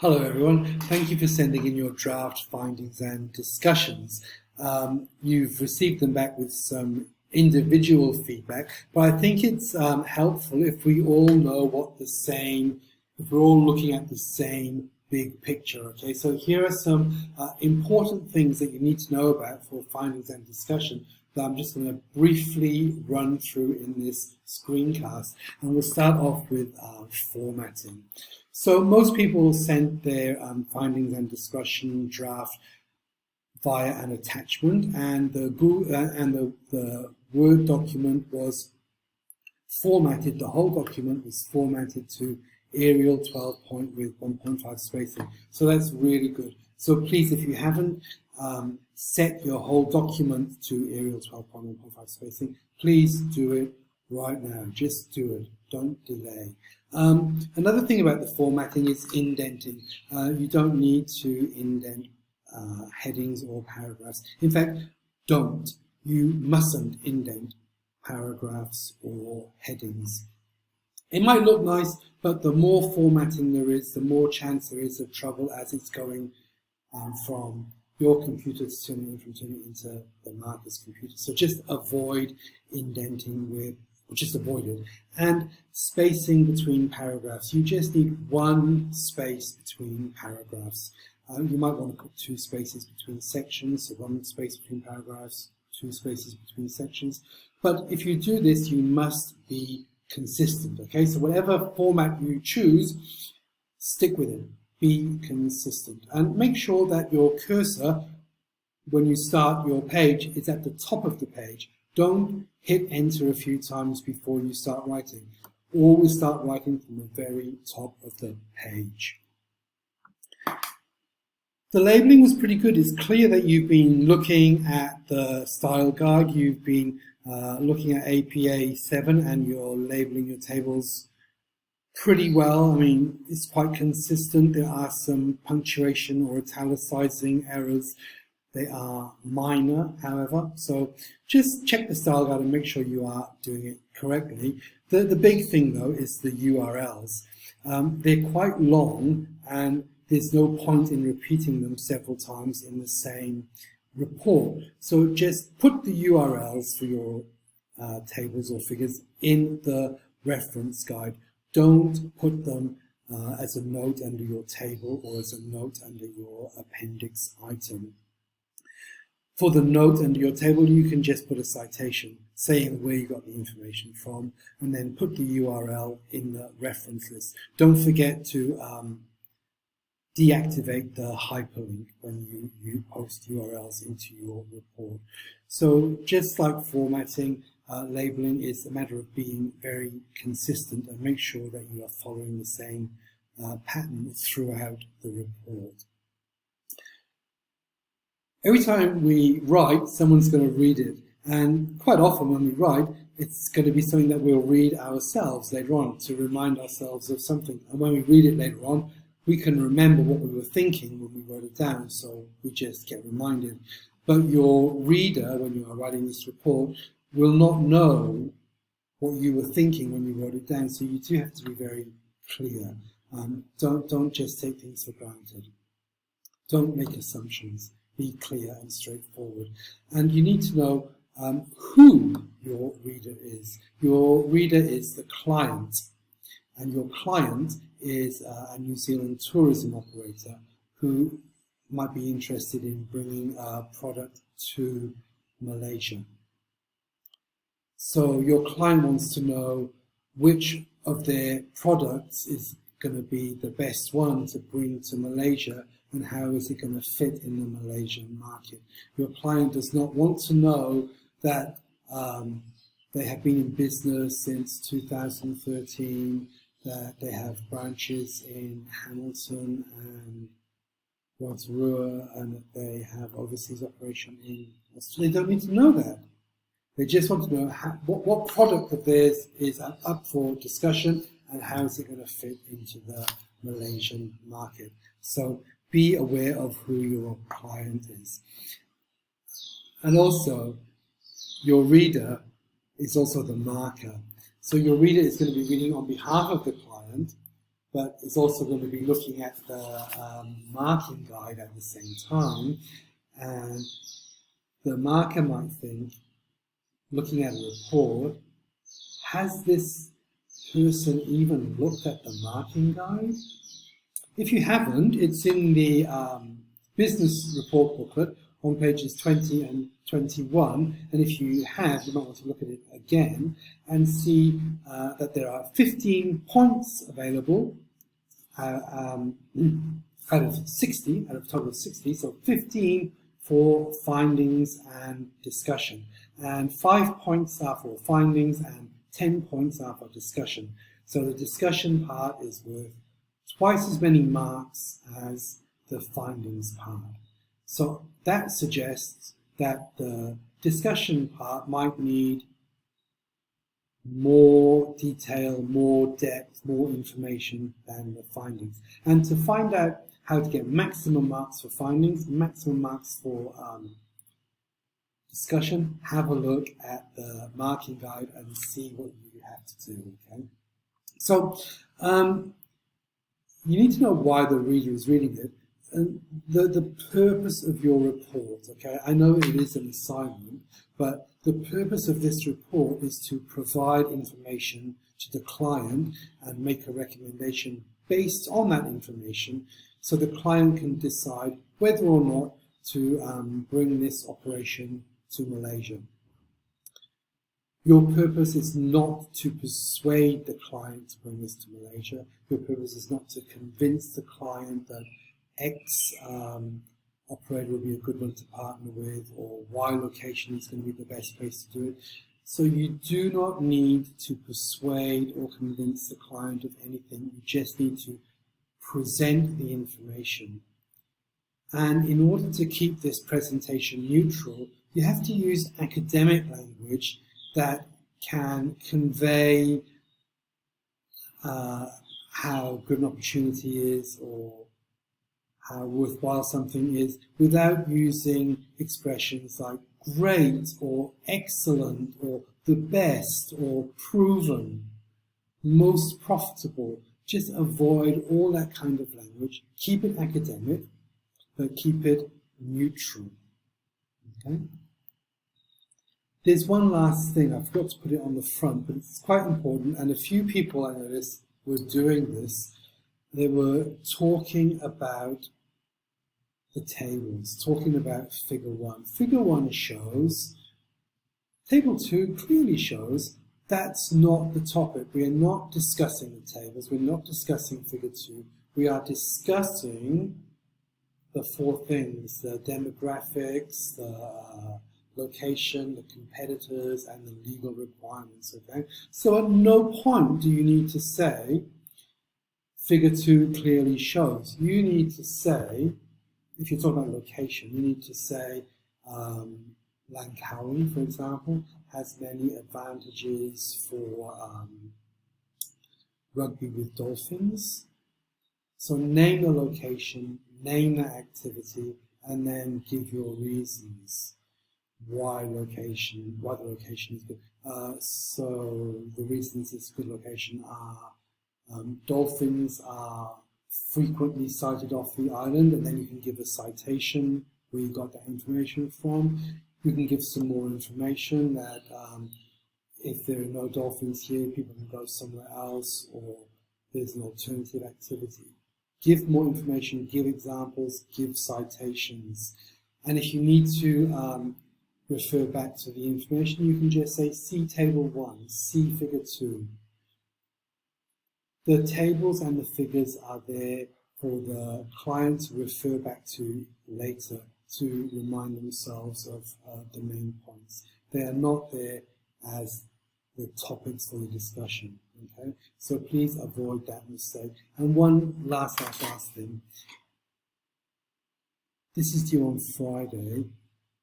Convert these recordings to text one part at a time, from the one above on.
Hello everyone, thank you for sending in your draft findings and discussions. You've received them back with some individual feedback, but I think it's helpful if we all know if we're all looking at the same big picture, okay? So here are some important things that you need to know about for findings and discussion that I'm just going to briefly run through in this screencast, and we'll start off with formatting. So most people sent their findings and discussion draft via an attachment, and the Word document was formatted. The whole document was formatted to Arial 12 point with 1.5 spacing. So that's really good. So please, if you haven't set your whole document to Arial 12 point 1.5 spacing, please do it right now. Just do it. Don't delay. Another thing about the formatting is indenting. You don't need to indent headings or paragraphs. In fact, don't. You mustn't indent paragraphs or headings. It might look nice, but the more formatting there is, the more chance there is of trouble as it's going from your computer to turning it into the marker's computer. So just avoid indenting just avoid it. And spacing between paragraphs. You just need one space between paragraphs. You might want to put two spaces between sections, so one space between paragraphs, two spaces between sections. But if you do this, you must be consistent, okay? So whatever format you choose, stick with it. Be consistent. And make sure that your cursor, when you start your page, is at the top of the page. Don't hit enter a few times before you start writing. Always start writing from the very top of the page. The labeling was pretty good. It's clear that you've been looking at the style guide. You've been looking at APA 7 and you're labeling your tables pretty well. I mean, it's quite consistent. There are some punctuation or italicizing errors. They are minor, however, so just check the style guide and make sure you are doing it correctly. The big thing, though, is the URLs. They're quite long, and there's no point in repeating them several times in the same report. So just put the URLs for your tables or figures in the reference guide. Don't put them as a note under your table or as a note under your appendix item. For the note under your table, you can just put a citation saying where you got the information from, and then put the URL in the reference list. Don't forget to deactivate the hyperlink when you post URLs into your report. So just like formatting, labeling is a matter of being very consistent and make sure that you are following the same pattern throughout the report. Every time we write, someone's going to read it, and quite often when we write, it's going to be something that we'll read ourselves later on to remind ourselves of something. And when we read it later on, we can remember what we were thinking when we wrote it down, so we just get reminded. But your reader, when you are writing this report, will not know what you were thinking when you wrote it down, so you do have to be very clear. Don't just take things for granted. Don't make assumptions. Be clear and straightforward. And you need to know who your reader is. Your reader is the client, and your client is a New Zealand tourism operator who might be interested in bringing a product to Malaysia. So your client wants to know which of their products is going to be the best one to bring to Malaysia, and how is it going to fit in the Malaysian market. Your client does not want to know that they have been in business since 2013, that they have branches in Hamilton and Rotorua, and that they have overseas operation in Australia. They don't need to know that. They just want to know what product of theirs is up for discussion and how is it going to fit into the Malaysian market. So be aware of who your client is. And also, your reader is also the marker. So your reader is going to be reading on behalf of the client, but it's also going to be looking at the marking guide at the same time. And the marker might think, looking at a report, has this person even looked at the marking guide? If you haven't, it's in the business report booklet on pages 20 and 21, and if you have, you might want to look at it again and see that there are 15 points available out of 60, out of a total of 60, so 15 for findings and discussion. And 5 points are for findings and 10 points are for discussion. So the discussion part is worth twice as many marks as the findings part. So that suggests that the discussion part might need more detail, more depth, more information than the findings. And to find out how to get maximum marks for findings, maximum marks for discussion, have a look at the marking guide and see what you have to do. Okay. So you need to know why the reader is reading it. And the purpose of your report, okay, I know it is an assignment, but the purpose of this report is to provide information to the client and make a recommendation based on that information so the client can decide whether or not to bring this operation to Malaysia. Your purpose is not to persuade the client to bring this to Malaysia. Your purpose is not to convince the client that X operator will be a good one to partner with, or Y location is going to be the best place to do it. So you do not need to persuade or convince the client of anything. You just need to present the information. And in order to keep this presentation neutral, you have to use academic language that can convey how good an opportunity is or how worthwhile something is without using expressions like great or excellent or the best or proven, most profitable. Just avoid all that kind of language. Keep it academic, but keep it neutral. Okay? There's one last thing, I forgot to put it on the front, but it's quite important, and a few people I noticed were doing this. They were talking about the tables, talking about figure 1. Figure 1 shows, table 2 clearly shows that's not the topic. We are not discussing the tables, we're not discussing figure 2. We are discussing the 4 things, the demographics, the location, the competitors, and the legal requirements. Okay, so at no point do you need to say figure 2 clearly shows. You need to say, if you're talking about location, you need to say Langkawi, for example, has many advantages for rugby with dolphins. So name the location, name the activity, and then give your reasons why the location is good. So the reasons it's a good location are dolphins are frequently sighted off the island, and then you can give a citation where you got that information from. You can give some more information that if there are no dolphins here, people can go somewhere else, or there's an alternative activity. Give more information, give examples, give citations. And if you need to refer back to the information, you can just say, see table 1, see figure 2. The tables and the figures are there for the client to refer back to later to remind themselves of the main points. They are not there as the topics for the discussion. Okay, so please avoid that mistake. And one last thing. This is due on Friday.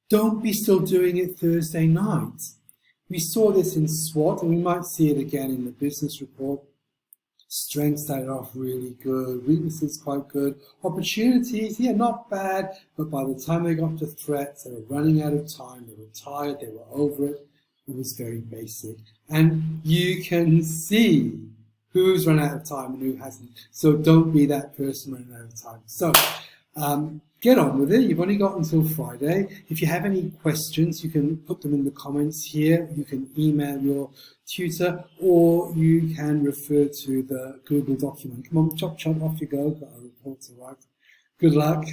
Don't be still doing it Thursday night. We saw this in SWOT, and we might see it again in the business report. Strengths started off really good, weaknesses quite good, opportunities, yeah, not bad, but by the time they got to threats, they were running out of time, they were tired, they were over it. It was very basic. And you can see who's run out of time and who hasn't. So don't be that person running out of time. So get on with it. You've only got until Friday. If you have any questions, you can put them in the comments here. You can email your tutor, or you can refer to the Google document. Come on, chop, chop, off you go. Got a report to write. Good luck.